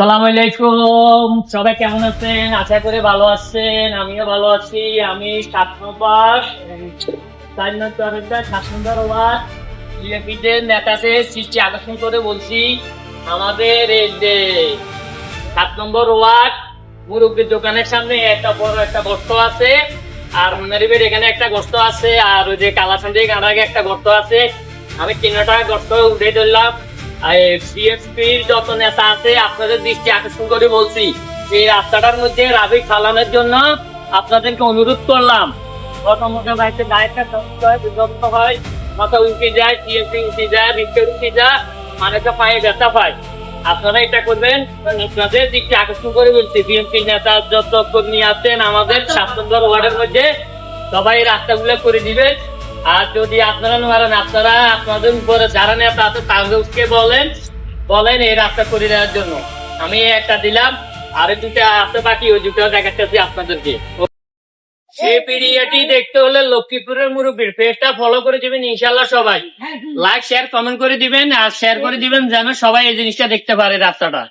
সালাম আলাইকুম, সবাই কেমন আছেন? আশা করি ভালো আছেন, আমিও ভালো আছি। আমি 7 নম্বর 7 নম্বর ওয়ার্ড বিএনপিদের নেতাকে সৃষ্টি আকর্ষণ করে বলছি, আমাদের এই যে 7 নম্বর ওয়ার্ড মুরব্বীর দোকানের সামনে একটা বড় একটা গর্ত আছে, আর মনারিবের এখানে একটা গর্ত আছে, আর ওই যে কালাসান্দি গানাগে একটা গর্ত আছে। আমি 3টা গর্ত উঠে ধরলাম। সিএসপির যত নেতা আছে আপনাদের দৃষ্টি আকর্ষণ করে বলছি, এই রাস্তাটার মধ্যে রাবি চালানোর জন্য আপনাদেরকে অনুরোধ করলাম। প্রথমত বাইকে গাড়িটা বিভক্ত হয়, মাথা উঠে যায়, সিএসপি উঠে যায়, রিক্সা উঠে যায়, মানুষের পায়ে ব্যথা পায়। আপনারা এটা করবেন, আপনাদের দিকটি আকর্ষণ করে বলছি। বিএনপি নেতা যত কর্মী আছেন আমাদের 7 নম্বর ওয়ার্ডের মধ্যে সবাই রাস্তাগুলো করে দিবেন। আর যদি আপনারা পারেন, আপনারা আপনাদের উপরে যারা নেতা আছে তাদেরকে বলেন এই রাস্তা করে দেওয়ার জন্য। আমি একটা দিলাম, আর 2টা আছে বাকি, ওই 2টা দেখাচ্ছি আপনাদেরকে। এই পিরিয়ডটি দেখতে হলে লক্ষ্মীপুরের মুরব্বীর পেজটা ফলো করে দিবেন ইনশাল্লাহ। সবাই লাইক শেয়ার কমেন্ট করে দিবেন, আর শেয়ার করে দিবেন যেন সবাই এই জিনিসটা দেখতে পারে রাস্তাটা।